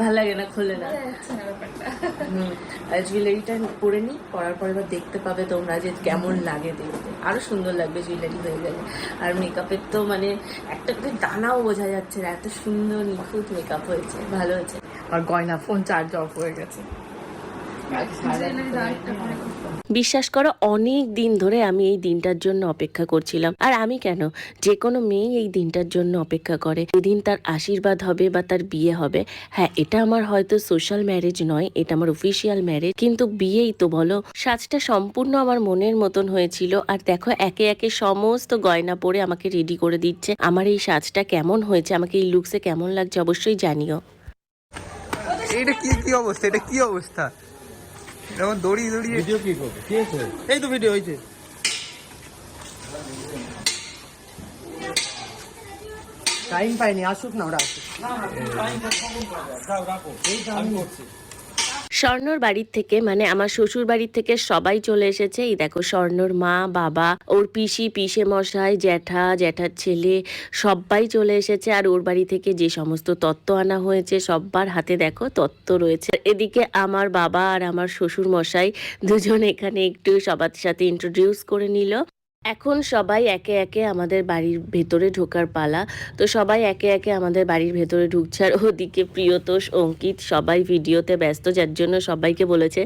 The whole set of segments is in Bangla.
ভালো লাগে না, খোলে না। আর জুয়েলারিটা পরে নি, পরার পর এবার দেখতে পাবে তোমরা যে কেমন লাগে দেখতে, আরো সুন্দর লাগবে জুয়েলারি হয়ে গেলে। আর মেকআপের তো মানে একটা করে দানাও বোঝা যাচ্ছে না, এত সুন্দর নিখুঁত মেকআপ হয়েছে, ভালো হয়েছে। আর গয়না, ফোন চার্জ অফ হয়ে গেছে। বিশ্বাস করো অনেক দিন ধরে আমি এই দিনটার জন্য অপেক্ষা করছিলাম। আর আমি কেন, যে কোনো মেয়ে এই দিনটার জন্য অপেক্ষা করে, যেদিন তার আশীর্বাদ হবে বা তার বিয়ে হবে। হ্যাঁ, এটা আমার হয়তো সোশ্যাল ম্যারেজ নয়, এটা আমার অফিসিয়াল ম্যারেজ, কিন্তু বিয়েই তো বলো। সাজটা সম্পূর্ণ আমার মনের মতন হয়েছিল। আর দেখো একে একে সমস্ত গয়না পরে আমাকে রেডি করে দিচ্ছে। আমার এই সাজটা কেমন হয়েছে, আমাকে এই লুকসে কেমন লাগছে অবশ্যই জানিও। এটা কি অবস্থা, এটা কি অবস্থা? যেমন দড়িয়ে ভিডিও কি করবে, কি হয়েছে? এই তো ভিডিও হয়েছে। টাইম পাইনি, আসুক না ওরা আসুক। স্বর্ণর বাড়ির থেকে মানে আমার শ্বশুর বাড়ির থেকে সবাই চলে এসেছে। এই দেখো স্বর্ণর মা, বাবা, ওর পিসি, পিসে মশাই, জ্যাঠা, জ্যাঠার ছেলে সবাই চলে এসেছে। আর ওর বাড়ি থেকে যে সমস্ত তত্ত্ব আনা হয়েছে সবার হাতে দেখো তত্ত্ব রয়েছে। এদিকে আমার বাবা আর আমার শ্বশুর মশাই দুজন এখানে একটু সবার সাথে ইন্ট্রোডিউস করে নিল। এখন সবাই একে একে আমাদের বাড়ির ভেতরে ঢোকার পালা। তো সবাই একে একে আমাদের বাড়ির ভেতরে ঢুকছে। আর ওদিকে প্রিয়তোষ, অঙ্কিত সবাই ভিডিওতে ব্যস্ত, যার জন্য সবাইকে বলেছে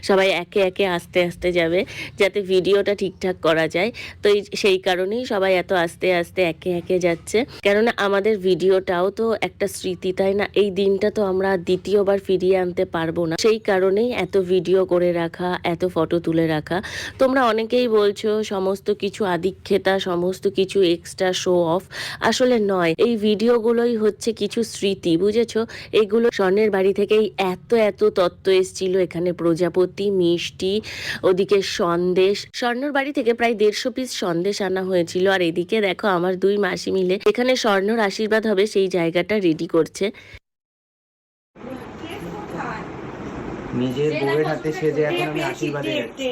সবাই একে একে আস্তে আস্তে যাবে, যাতে ভিডিওটা ঠিকঠাক করা যায়। তো সেই কারণেই সবাই এত আস্তে আস্তে একে একে যাচ্ছে, কেননা আমাদের ভিডিওটাও তো একটা স্মৃতি, তাই না? এই দিনটা তো আমরা দ্বিতীয়বার ফিরিয়ে আনতে পারবো না, সেই কারণেই এত ভিডিও করে রাখা, এত ফটো তুলে রাখা। তোমরা অনেকেই বলছো সমস্ত কিছু আদিক্ষেতা, সমস্ত কিছু এক্সট্রা শো অফ, আসলে নয়। এই ভিডিওগুলোই হচ্ছে কিছু স্মৃতি, বুঝেছো? এগুলো স্বর্ণের বাড়ি থেকেই এত এত তত্ত্ব এসেছিল। এখানে প্রজাপতি, মিষ্টি, ওদিকে সন্দেশ, স্বর্ণর বাড়ি থেকে প্রায় 150 পিস সন্দেশ আনা হয়েছিল। আর এদিকে দেখো আমার দুই মাসি মিলে এখানে স্বর্ণর আশীর্বাদ হবে সেই জায়গাটা রেডি করছে। নিজের বউয়ের হাতে সেজে এখন আমি আশীর্বাদে যাচ্ছি,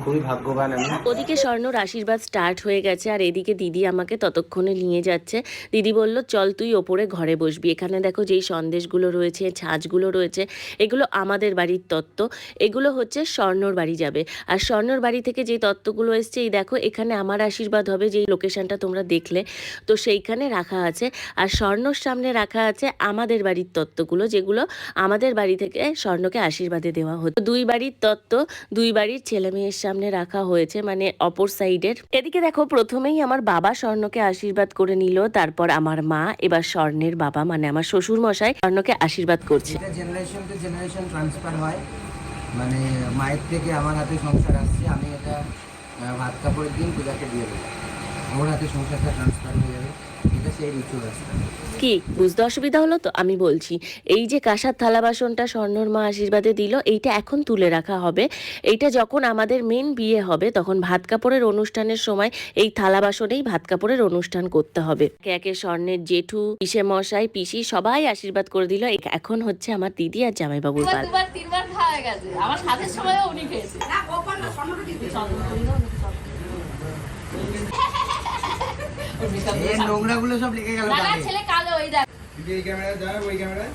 খুবই ভাগ্যবান আমি। ওদিকে স্বর্ণর আশীর্বাদ স্টার্ট হয়ে গেছে, আর এদিকে দিদি আমাকে ততক্ষণে নিয়ে যাচ্ছে। দিদি বলল চল তুই ওপরে ঘরে বসবি। এখানে দেখো যেই সন্দেশগুলো রয়েছে, ছাঁচগুলো রয়েছে, এগুলো আমাদের বাড়ির তত্ত্ব, এগুলো হচ্ছে স্বর্ণর বাড়ি যাবে। আর স্বর্ণর বাড়ি থেকে যে তত্ত্বগুলো এসছে, এই দেখো এখানে আমার আশীর্বাদ হবে, যেই লোকেশনটা তোমরা দেখলে, তো সেইখানে রাখা আছে। আর স্বর্ণর সামনে রাখা আছে আমাদের বাড়ির তত্ত্বগুলো, যেগুলো আমাদের বাড়ি থেকে স্বর্ণকে আশীর্বাদে দেওয়া হতো। দুই বাড়ির তত্ত্ব দুই বাড়ির ছেলে মেয়ের সামনে রাখা হয়েছে, মানে অপর সাইডের। এদিকে দেখো প্রথমেই আমার বাবা স্বর্ণকে আশীর্বাদ করে নিল, তারপর আমার মা, এবার স্বর্ণের বাবা মানে আমার শ্বশুর মশাই স্বর্ণকে আশীর্বাদ করছে। এটা জেনারেশন টু জেনারেশন ট্রান্সফার হয়, মানে মায়ের থেকে আমার হাতে সংসার আসছে, আমি এটা ভাত কাপড়ের দিন পূজাকে দিয়ে দেবো, আমার হাতে সংসারটা ট্রান্সফার হয়ে যাবে, এটা সেই রিচুয়াল আছে। কি বুঝতে অসুবিধা হলো? তো আমি বলছি, এই যে কাঁসার থালা বাসনটা স্বর্ণর মা আশীর্বাদে দিল, এইটা এখন তুলে রাখা হবে। এইটা যখন আমাদের মেন বিয়ে হবে, তখন ভাত কাপড়ের অনুষ্ঠানের সময় এই থালা বাসনেই ভাত কাপড়ের অনুষ্ঠান করতে হবে। একে একে স্বর্ণের জেঠু, পিসে মশাই, পিসি সবাই আশীর্বাদ করে দিল। এখন হচ্ছে আমার দিদি আর জামাইবাবুর পালা। তিনবার খাওয়া গেছে, আমার সাথে সময়ও উনি খেয়েছে। এই নোংরাগুলো সব লেগে গেল। ছেলে কালো, ওই দেখ এই ক্যামেরা যায়, ওই ক্যামেরায়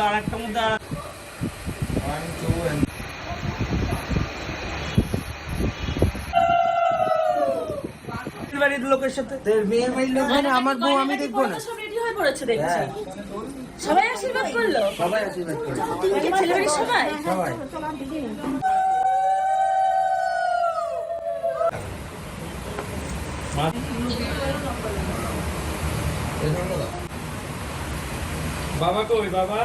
আরেকটা মধ্যে বাড়ির লোকের সাথে মেয়ের বাড়ির লোক, আমার বউ আমি দেখবো না। সব রেডি হয়ে পড়েছে দেখছি, সবাই আশীর্বাদ করলো, সবাই আশীর্বাদ করে, ছেলে বাড়ির সবাই সবাই। বাবা কই বাবা?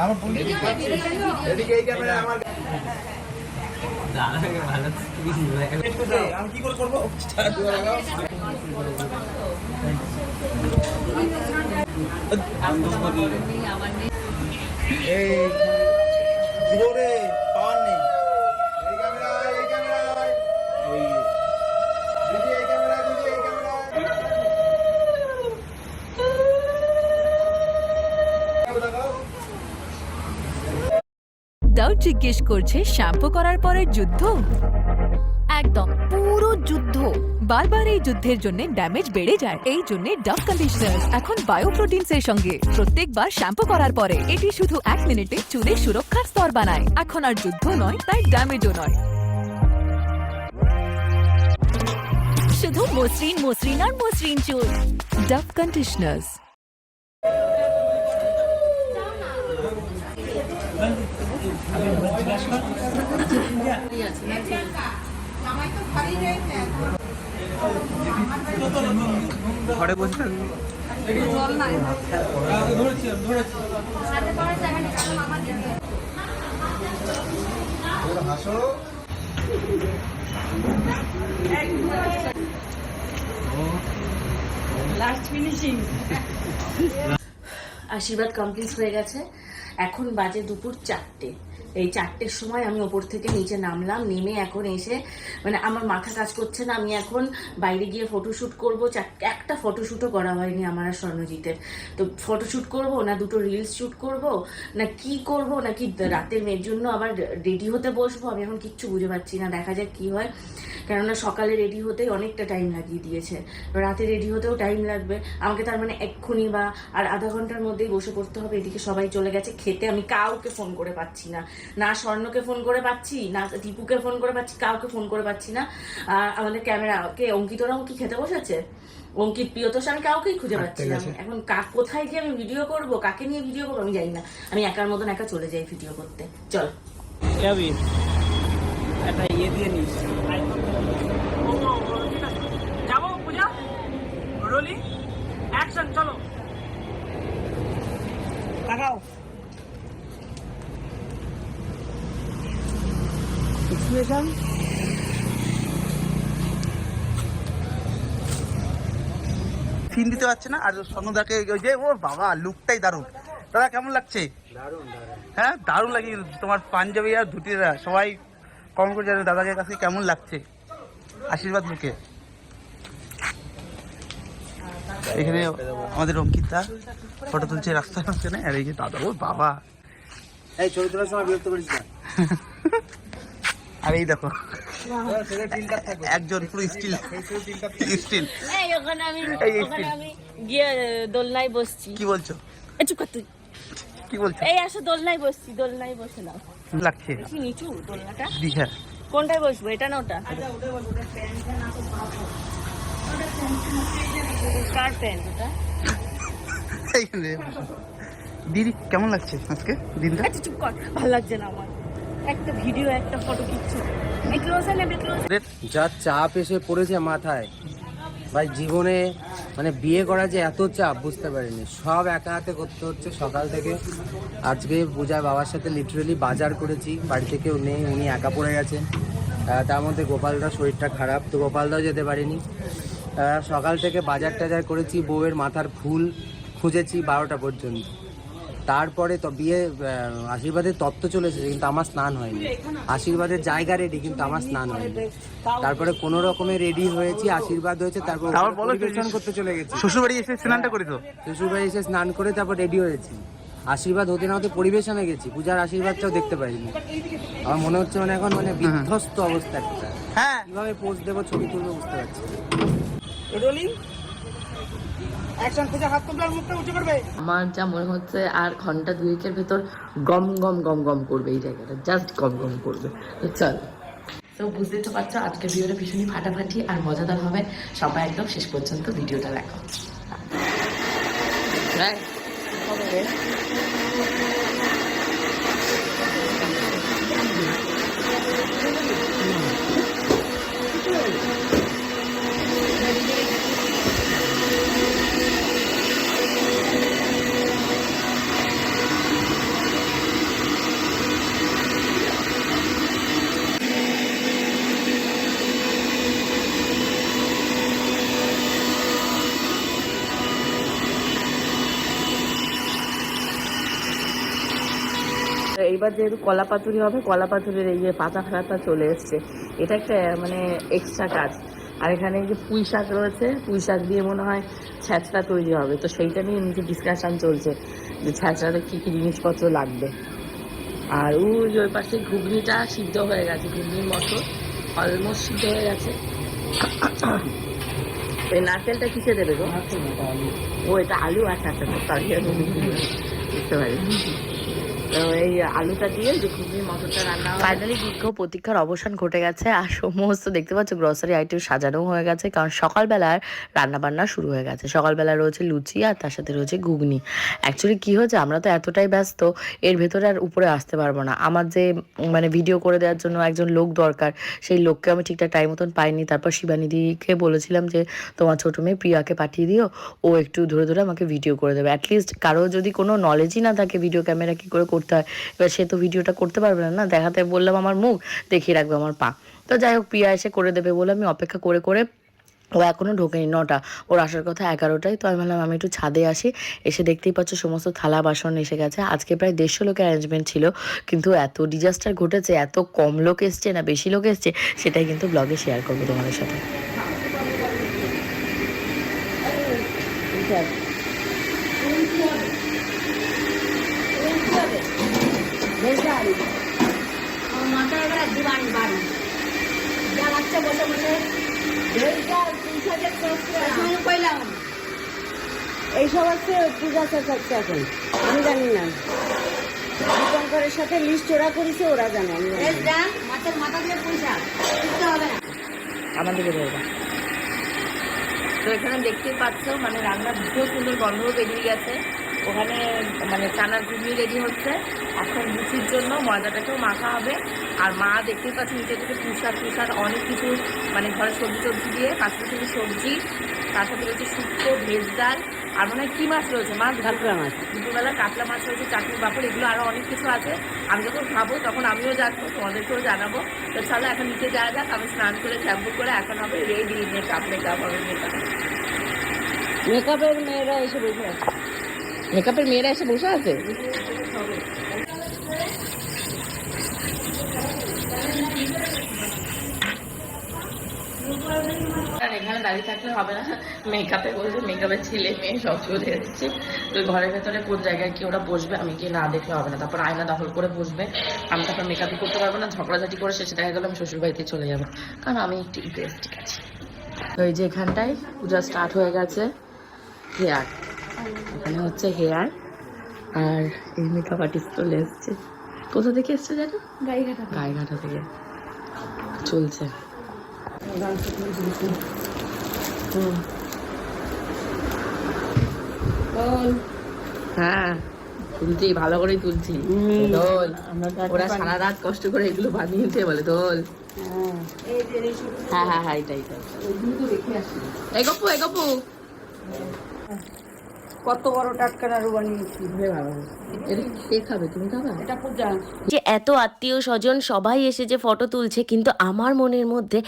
আমার এদিকে এই ক্যামেরা আমার আমি কি করে করবো? এই জোরে পাওয়ার নেই। এই ক্যামেরা, এই ক্যামেরা, এই দিদি, এই ক্যামেরা, দিদি, এই ক্যামেরা। দাও জিজ্ঞেস করছে শ্যাম্পু করার পরে যুদ্ধ? একদম পুরো যুদ্ধ। বারবার এই যুদ্ধের জন্য ড্যামেজ বেড়ে যায়। এই জন্য ডাভ কন্ডিশনার এখন বায়োপ্রোটিনস এর সঙ্গে প্রত্যেকবার শ্যাম্পু করার পরে এটি শুধু 1 মিনিটে চুলের সুরক্ষার স্তর বানায়। এখন আর যুদ্ধ নয়, তাই ড্যামেজও নয়। শুধু মসৃণ মসৃণ আর মসৃণ চুল। ডাভ কন্ডিশনার্স। ঘরে বসে থাকবো। হাসো। আশীর্বাদ কমপ্লিট হয়ে গেছে। এখন বাজে দুপুর 4টে। এই 4টের সময় আমি ওপর থেকে নিচে নামলাম, নেমে এখন এসে মানে আমার মাথা কাজ করছে না। আমি এখন বাইরে গিয়ে ফটোশ্যুট করবো। একটা ফটোশ্যুটও করা হয়নি আমার আর স্বর্ণজিতের। তো ফটোশ্যুট করব না দুটো রিলস শ্যুট করব না কি করব, নাকি রাতের মেয়ের জন্য আবার রেডি হতে বসবো, আমি এখন কিচ্ছু বুঝে পাচ্ছি না। দেখা যাক কি হয়, কেননা সকালে রেডি হতেই অনেকটা টাইম লাগিয়ে দিয়েছে, রাতে রেডি হতেও টাইম লাগবে আমাকে। তার মানে এক্ষুনি বা আর আধা ঘন্টার মধ্যেই বসে পড়তে হবে। এদিকে সবাই চলে গেছে খেতে, আমি কাউকে ফোন করে পাচ্ছি না, না স্বর্ণকে ফোন করে পাচ্ছি, না টিপুকে ফোন করে পাচ্ছি, কাউকে ফোন করে পাচ্ছি না। আমাদের ক্যামেরাকে অঙ্কিতরাও কি খেতে বসেছে, অঙ্কিত প্রিয়তোষ, আমি কাউকেই খুঁজে পাচ্ছি না। এখন কোথায় গিয়ে আমি ভিডিও করব, কাকে নিয়ে ভিডিও করবো আমি জানি না। আমি একার মতন একা চলে যাই ভিডিও করতে। চল একটা ইয়ে দিয়ে নিস। যাবো পূজা, রোলি অ্যাকশন, চলো তাকাও। এক্সপ্রেশন ফিন দিতে পারছে না। আর স্বর্ণদাকে ওই যে ওর বাবা লুকটাই দারুণ। দাদা কেমন লাগছে? হ্যাঁ দারুণ লাগে। তোমার পাঞ্জাবি আর ধুতিরা সবাই কম করে জানে দাদাকে কাছে কেমন লাগছে। আশীর্বাদ মুখে এখানে আমাদের অঙ্কিতা ফটো তুলছে রাস্তার মাঝখানে। আর এই যে দাদা ওর বাবা, এই ছবি তোলার সময় বিরক্ত করিস না। আর এই দেখো একজন পুরো স্টিল স্টিল। ওখানে আমি গিয়ে দোলনায় বসছি। কি বলছো? চুপ কর তুই। কি বলছো? এই আসো দোলনায় বসছি, দোলনায় বসে নাও। লাগছে বেশি নিচু দোলনাটা। দিশা কোনটায় বসবো, এটা না ওটা? কার প্যান্ট ওটা? এইখানে। দিদি কেমন লাগছে আজকে দিনটা? আচ্ছা চুপ কর, ভালো লাগছে না আমার। একটা ভিডিও একটা ফটো কিচ্ছু। এই ক্লোজে নেবে, ক্লোজে। যা চাপ এসে পড়েছে মাথায় ভাই, জীবনে মানে বিয়ে করা যে এত চাপ বুঝতে পারিনি। সব একা হাতে করতে হচ্ছে সকাল থেকে। আজকে পূজার বাবার সাথে লিটারেলি বাজার করেছি, বাড়ি থেকেও নেই, উনি একা পড়ে গেছেন। তার মধ্যে গোপালদার শরীরটা খারাপ, তো গোপালদাও যেতে পারিনি। সকাল থেকে বাজার টাজার করেছি, বউয়ের মাথার ফুল খুঁজেছি 12টা পর্যন্ত। তারপরে তো বিয়ে আশীর্বাদের তত্ত্ব চলে এসেছে, কিন্তু আমার স্নান হয়নি। আশীর্বাদের জায়গা রেডি, কিন্তু আমার স্নান হয়নি। তারপরে কোনো রকমে রেডি হয়েছি, আশীর্বাদ হয়েছে, তারপর পরিবেশন করতে চলে গেছি। শ্বশুরবাড়ি এসে স্নানটা করি তো শ্বশুরবাড়ি এসে স্নান করে তারপর রেডি হয়েছি। আশীর্বাদ হতে না হতে পরিবেশনে গেছি, পূজার আশীর্বাদটাও দেখতে পাইনি। আমার মনে হচ্ছে মানে এখন মানে বিধ্বস্ত অবস্থা একটা। হ্যাঁ কিভাবে পোস্ট দেবো, ছবি তুলবো বুঝতে পারছি না। Rolling action. পূজা হাত তুলবে আর মুখটা উঁচু করবে। আমার যা মনে হচ্ছে আর ঘন্টা দুয়েকের ভেতর গম গম গম গম করবে এই জায়গাটা, জাস্ট গম গম করবে। তো চল, তো বুঝতেই তো পারছো আজকের ভিডিওটা ভীষণই ফাটাফাটি আর মজাদার হবে। সবাই একদম শেষ পর্যন্ত ভিডিওটা দেখো। এইবার যেহেতু কলা পাতুরি হবে, কলা পাতুরির এই যে পাতা ফাতা চলে এসছে, এটা একটা মানে এক্সট্রা কাজ। আর এখানে এই যে পুঁই শাক রয়েছে, পুঁই শাক দিয়ে মনে হয় ছ্যাঁচড়া তৈরি হবে, তো সেইটা নিয়ে নিচে ডিসকাশন চলছে যে ছ্যাঁচড়াতে কী কী জিনিসপত্র লাগবে। আর ওই পাশে ঘুগনিটা সিদ্ধ হয়ে গেছে, ঘুগনির মতো অলমোস্ট সিদ্ধ হয়ে গেছে। এই নারকেলটা কিসে দেবে গো? ও এটা আলু, আচ্ছা আচ্ছা, সরি আমি বুঝতে পারি। তো এই আলুটা দিয়ে যে ঘুগনির মটরটা রান্না হয়। ফাইনালি দীর্ঘ প্রতীক্ষার অবসান ঘটে গেছে, আর সমস্ত দেখতে পাচ্ছ গ্রসারি আইটেম সাজানো হয়ে গেছে, কারণ সকালবেলার রান্নাবান্না শুরু হয়ে গেছে। সকালবেলা রয়েছে লুচি আর তার সাথে রয়েছে ঘুগনি। অ্যাকচুয়ালি কী হয়েছে, আমরা তো এতটাই ব্যস্ত, এর ভেতরে আর উপরে আসতে পারবো না। আমার যে মানে ভিডিও করে দেওয়ার জন্য একজন লোক দরকার, সেই লোককে আমি ঠিকঠাক টাইম মতন পাইনি। তারপর শিবানীদিকে বলেছিলাম যে তোমার ছোটো মেয়ে প্রিয়াকে পাঠিয়ে দিও, ও একটু ধরে ধরে আমাকে ভিডিও করে দেবে। অ্যাটলিস্ট কারো যদি কোনো নলেজই না থাকে ভিডিও ক্যামেরা কী করে করতে হয়, এবার সে তো ভিডিওটা করতে পারবে না, দেখাতে বললাম আমার মুখ, দেখিয়ে রাখবে আমার পা। তো যাই হোক, প্রিয়া এসে করে দেবে বলে আমি অপেক্ষা করে করে, ও এখনও ঢোকেনি, 9টা, ওর আসার কথা 11টায়। তো আমি ভাবলাম আমি একটু ছাদে আসি। এসে দেখতেই পাচ্ছ সমস্ত থালা বাসন এসে গেছে। আজকে প্রায় 150 লোকের অ্যারেঞ্জমেন্ট ছিল, কিন্তু এত ডিজাস্টার ঘটেছে, এত কম লোক এসছে না বেশি লোক এসছে, সেটাই কিন্তু ব্লগে শেয়ার করবো তোমাদের সাথে। এইসব হচ্ছে পূজা চাচ্ছে এখন, আমি জানি না। দীপঙ্করের সাথে লিস্ট ওরা করেছে, ওরা জানে, আমি মাছের মাথা দিয়ে পয়সা হবে না আমাদেরকে দেবে। তো এখানে দেখতেই পাচ্ছ মানে রান্নার ভীষণ সুন্দর গন্ধ বেরিয়ে গেছে। ওখানে মানে চানার ঘুগনি রেডি হচ্ছে, এখন লুচির জন্য ময়দাটাকেও মাখা হবে। আর মা দেখতেই পাচ্ছি নিচে থেকে পুষার অনেক কিছু মানে ঘরে সবজি টবজি দিয়ে, কাঁচা থেকে সবজি, তার সাথে রয়েছে শুক্তো, ভেজ ডাল, আর মনে হয় কী মাছ রয়েছে, মাছ কাতলা মাছ, দুপুরবেলা কাতলা মাছ রয়েছে, চাটনি পাঁপড়, এগুলো আরও অনেক কিছু আছে। আমি যখন খাবো তখন আমিও জানবো, তোমাদেরকেও জানাবো। তো চলো এখন নিচে যাওয়া যাক। আমি স্নান করে শ্যাম্পু করে এখন হবে রেডি, মেকআপ হবে মেকআপ। মেকআপের মেয়েরা এসে বসে আছে, মেকআপের মেয়েরা এসে বসে আছে। আর এখানে দাঁড়িয়ে থাকলে হবে না, মেকআপে বলছে মেকআপের ছেলে মেয়ে সব চলে এসেছে। তো ঘরের ভেতরে কোন জায়গায় কি ওরা বসবে আমি কি না দেখলে হবে না, তারপর আয়না দখল করে বসবে, আমি তারপর মেকআপই করতে পারবো না। ঝগড়াঝাটি করে শেষে দেখা গেলো আমি শ্বশুরবাড়িতে চলে যাবো, কারণ আমি একটু ইন্টারেস্টিং আছি। তো এই যে এখানটায় পূজা স্টার্ট হয়ে গেছে। হেয়ার, এখানে হচ্ছে হেয়ার, আর এই মেকআপ আর্টিস্ট চলে এসছে। কোথা থেকে এসছে জানো? গাইঘাটা থেকে চলছে। হ্যাঁ তুলছি, ভালো করেই তুলছি। দোল, ওরা সারা রাত কষ্ট করে এগুলো বানিয়েছে বলে দোল। হ্যাঁ হ্যাঁ হ্যাঁ, এটাই এই গপু, এই গপু কত বড় টাটকা নাড়ু বানিয়েছি। কে খাবে? তুমি খাবে? এটা পূজা। যে এত আত্মীয় স্বজন সবাই এসে যে ফটো তুলছে, কিন্তু আমার মনের মধ্যে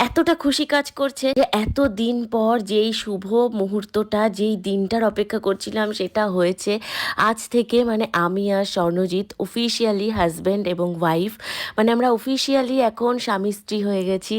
এতটা খুশি কাজ করছে যে এত দিন পর যেই শুভ মুহূর্তটা, যেই দিনটার অপেক্ষা করছিলাম সেটা হয়েছে। আজ থেকে মানে আমি আর স্বর্ণজিৎ অফিসিয়ালি হাজব্যান্ড এবং ওয়াইফ, মানে আমরা অফিসিয়ালি এখন স্বামী স্ত্রী হয়ে গেছি।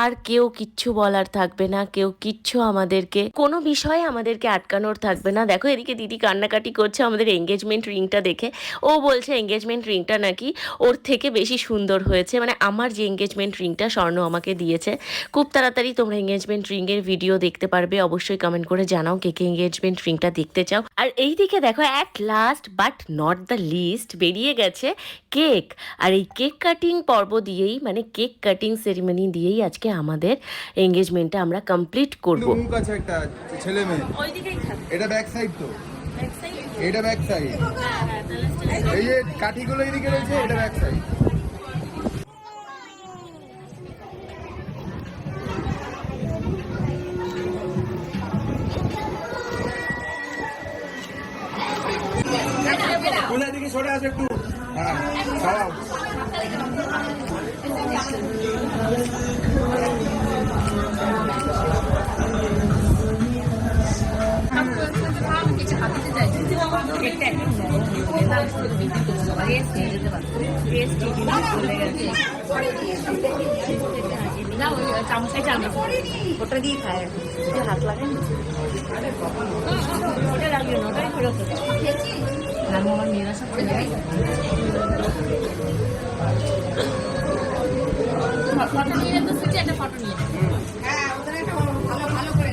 আর কেউ কিচ্ছু বলার থাকবে না, কেউ কিচ্ছু আমাদেরকে কোনো বিষয়ে আমাদেরকে আটকানোর থাকবে না। দেখো এদিকে দিদি কান্নাকাটি করছে আমাদের এঙ্গেজমেন্ট রিংটা দেখে। ও বলছে এঙ্গেজমেন্ট রিংটা নাকি ওর থেকে বেশি সুন্দর হয়েছে, মানে আমার যে এঙ্গেজমেন্ট রিংটা স্বর্ণ আমাকে দিয়েছে। খুব তাড়াতাড়ি তোমরা এঙ্গেজমেন্ট রিংয়ের ভিডিও দেখতে পারবে, অবশ্যই কমেন্ট করে জানাও কে কে এঙ্গেজমেন্ট রিংটা দেখতে চাও। আর এই দিকে দেখো at last but not the least বেরিয়ে গেছে কেক। আর এই কেক কাটিং পর্ব দিয়েই, মানে কেক কাটিং সেরিমনি দিয়েই আজকে আমাদের এঙ্গেজমেন্টটা আমরা কমপ্লিট করবো। মুখ আছে একটা ছেলে মেয়ে, এটা ব্যাক সাইড, তো এটা ব্যাক সাইড, এই যে কাঠিগুলো এদিকে রয়েছে, এটা ব্যাক সাইড। কোথায় দিকে সরে আসে একটু, হ্যাঁ সব কিছু হাতিতে চাইছি কেকটা একদম চলে গেছে না ওই চামচে চামচ ওটা দিয়ে খায় হাত লাগে ওটা লাগলো না ওটাই ফেরত আমি আমার মেয়েরা সব করে যাই ফটো নিয়ে তো সুচি একটা ফটো নিয়ে হ্যাঁ ওদের একটা ভালো করে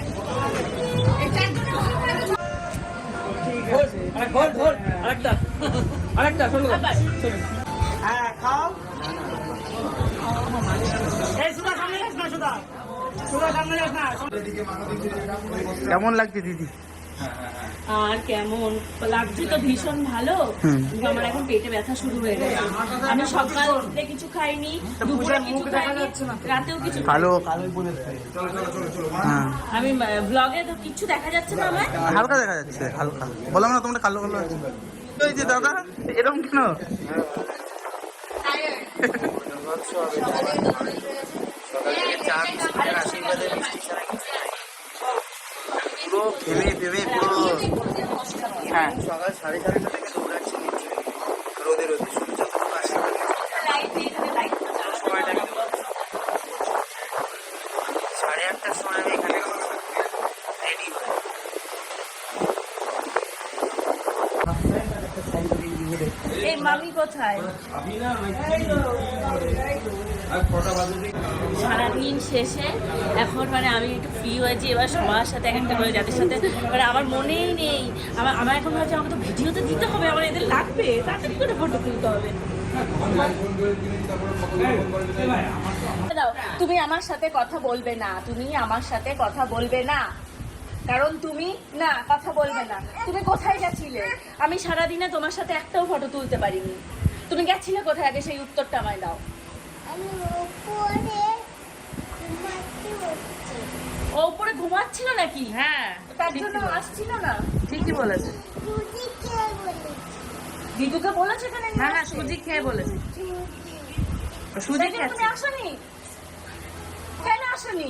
আরেকটা চলো হ্যাঁ খাও এই সুদা সামনে যাস না সুদা সামনে যাস না কেমন লাগছে দিদি? আর কেমন লাগছে তো ভীষণ ভালো কিন্তু আমার এখন পেটে ব্যথা শুরু হয়ে গেছে আমি সকালে কিছু খাইনি দুপুরে কিছু খাইনি রাতেও কিছু কালো আমি ব্লগে তো কিছু দেখা যাচ্ছে না আমার হালকা দেখা যাচ্ছে, হালকা। বললাম না তোমরা কালো কালো আছে। ওই যে দাদা এরকম কেন? পুরো ভেবে ভেবে পুরো হ্যাঁ সকাল 4:30 থেকে দৌড়াচ্ছি রোদে রোদে সূর্য তো আসে সময়টা আমি 8:30টার সময় আমি এখানে রেডি এই মামি কোথায় সারাদিন শেষে এখন মানে আমি একটু ফ্রি হয়েছি এবার সবার সাথে একটা করে যাদের সাথে মানে আমার মনেই নেই আমার এখন ভাবছি আমাকে তো ভিডিওতে দিতে হবে আমার এদের লাগবে তাড়াতাড়ি করে ফটো তুলতে হবে তুমি আমার সাথে কথা বলবে না তুমি আমার সাথে কথা বলবে না কারণ তুমি না কথা বলবে না তুমি কোথায় গেছিলে আমি সারাদিনে তোমার সাথে একটাও ফটো তুলতে পারিনি তুমি গেছিলে কোথায় আগে সেই উত্তরটা আমায় দাও ও উপরে ঘুমাচ্ছিল নাকি হ্যাঁ তার জন্য আসছিল না ঠিকই বলেছে দিদুকে বলেছে এখানে না না সুজি খেয়ে বলেছে সুজি খেয়ে তুমি আসনি কেন আসনি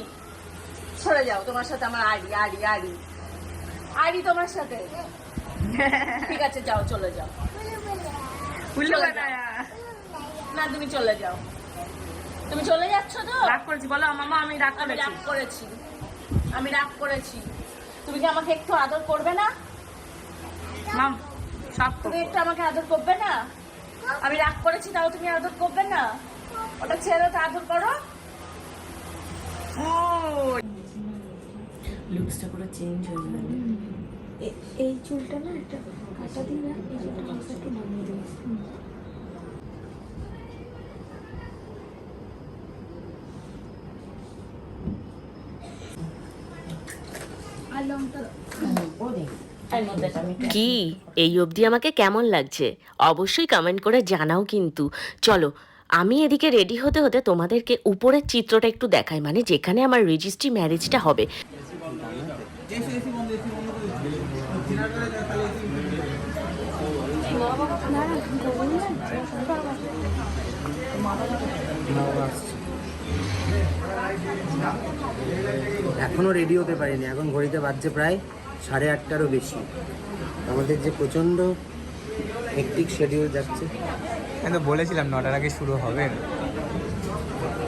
সরে যাও তোমার সাথে আমার আড়ি তোমার সাথে ঠিক আছে যাও চলে যাও না তুমি চলে যাও তুমি চলে যাচ্ছ তো রাগ করেছি বলো মামা আমি রাগ করেছি তুমি কি আমাকে একটু আদর করবে না মাম সব তুমি একটু আমাকে আদর করবে না আমি রাগ করেছি তাও তুমি আদর করবে না ওটা ছেড়ে তো আদর করো লুকসটা পুরো চেঞ্জ হয়ে গেল এই চুলটা না একটা কাটা দিয়ে না এই চুলটা একটু নামিয়ে দেবো কি এই অবধি আমাকে কেমন লাগছে অবশ্যই কমেন্ট করে জানাও কিন্তু। চলো আমি এদিকে রেডি হতে হতে তোমাদেরকে উপরের চিত্রটা একটু দেখাই, মানে যেখানে আমার রেজিস্ট্রি ম্যারেজটা হবে। এখনো রেডি হতে পারিনি, এখন ঘড়িতে বাজছে প্রায় 8:30টারও বেশি। আমাদের যে প্রচণ্ড হেক্টিক শিডিউল যাচ্ছে। আমি তো বলেছিলাম 9টার আগে শুরু হবে।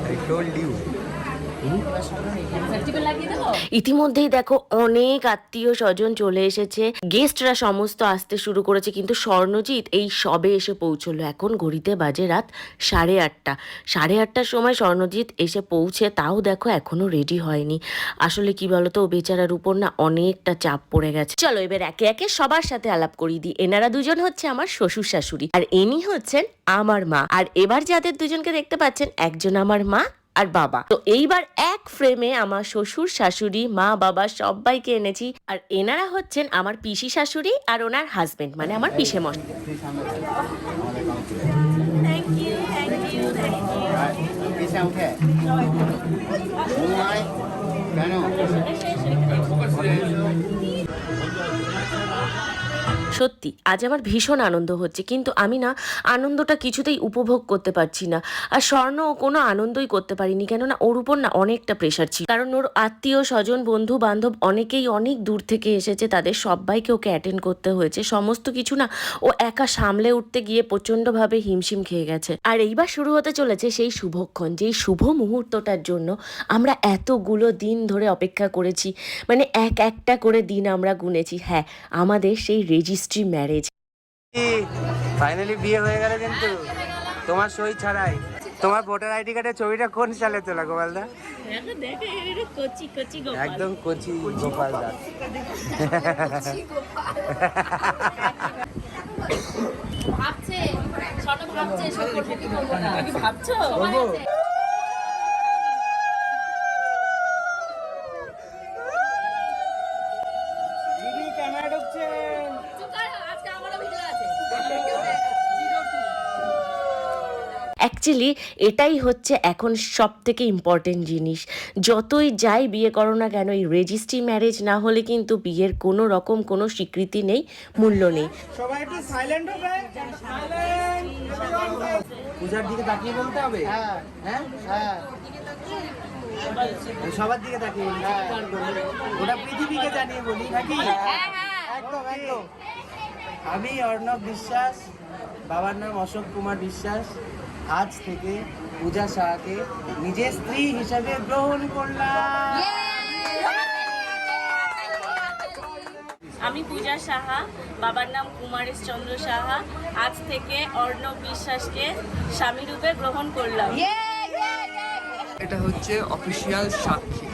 I told you. ইতিমধ্যেই দেখো অনেক আত্মীয় স্বজন চলে এসেছে, গেস্টরা সমস্ত আসতে শুরু করেছে, কিন্তু স্বর্ণজিৎ এই সবে এসে পৌঁছলো। এখন ঘড়িতে বাজে রাত 8:30। 8:30টার সময় স্বর্ণজিৎ এসে পৌঁছে, তাও দেখো এখনো রেডি হয়নি। আসলে কি বলতো, ও বেচারার উপর না অনেকটা চাপ পড়ে গেছে। চলো এবার একে একে সবার সাথে আলাপ করিয়ে দিই। এনারা দুজন হচ্ছে আমার শ্বশুর শাশুড়ি, আর ইনি হচ্ছেন আমার মা। আর এবার যাদের দুজনকে দেখতে পাচ্ছেন, একজন আমার মা আর বাবা। তো এইবার এক ফ্রেমে আমার শ্বশুর শাশুড়ি মা বাবা সবাইকে এনেছি। আর এনারা হচ্ছেন আমার পিসি শাশুড়ি আর ওনার হাজবেন্ড, মানে আমার পিসে মশাই। সত্যি আজ আমার ভীষণ আনন্দ হচ্ছে, কিন্তু আমি না আনন্দটা কিছুতেই উপভোগ করতে পারছি না। আর স্বর্ণ কোনো আনন্দই করতে পারিনি, কেননা ওর উপর না অনেকটা প্রেশার ছিল, কারণ ওর আত্মীয় স্বজন বন্ধু বান্ধব অনেকেই অনেক দূর থেকে এসেছে, তাদের সবাইকে ওকে অ্যাটেন্ড করতে হয়েছে। সমস্ত কিছু না ও একা সামলে উঠতে গিয়ে প্রচণ্ডভাবে হিমশিম খেয়ে গেছে। আর এইবার শুরু হতে চলেছে সেই শুভক্ষণ, যেই শুভ মুহূর্তটার জন্য আমরা এতগুলো দিন ধরে অপেক্ষা করেছি, মানে একটা করে দিন আমরা গুনেছি। হ্যাঁ, আমাদের সেই রেজিস্ট্রি ম্যারেজ। ফাইনালি বিয়ে হয়ে গেল, কিন্তু তোমার সই ছাড়াই। তোমার ভোটার আইডি কার্ডের ছবিটা কোন সালে তোলা গোপালদা? একদম কচি গোপালদা। ক্যামেরা ঢুকছে। অ্যাকচুয়ালি এটাই হচ্ছে এখন সব থেকে ইম্পর্টেন্ট জিনিস। যতই যাই বিয়ে করো না কেন, এই রেজিস্ট্রি ম্যারেজ না হলে কিন্তু বিয়ের কোনো রকম কোনো স্বীকৃতি নেই, মূল্য নেই। সবাই একটু সাইলেন্ট হবে। পূজার দিকে তাকিয়ে বলতে হবে। হ্যাঁ হ্যাঁ, সবার দিকে তাকিয়ে বলি, ওটা পৃথিবীকে জানিয়ে বলি নাকি? একদম একদম। আমি অর্ণব বিশ্বাস, বাবার নাম অশোক কুমার বিশ্বাস, আজ থেকে পূজা সাহাকে নিজের স্ত্রী হিসাবে গ্রহণ করলাম। আমি পূজা সাহা, বাবার নাম কুমারেশ চন্দ্র সাহা, আজ থেকে অর্ণব বিশ্বাসকে স্বামী রূপে গ্রহণ করলাম। এটা হচ্ছে অফিসিয়াল সাক্ষী।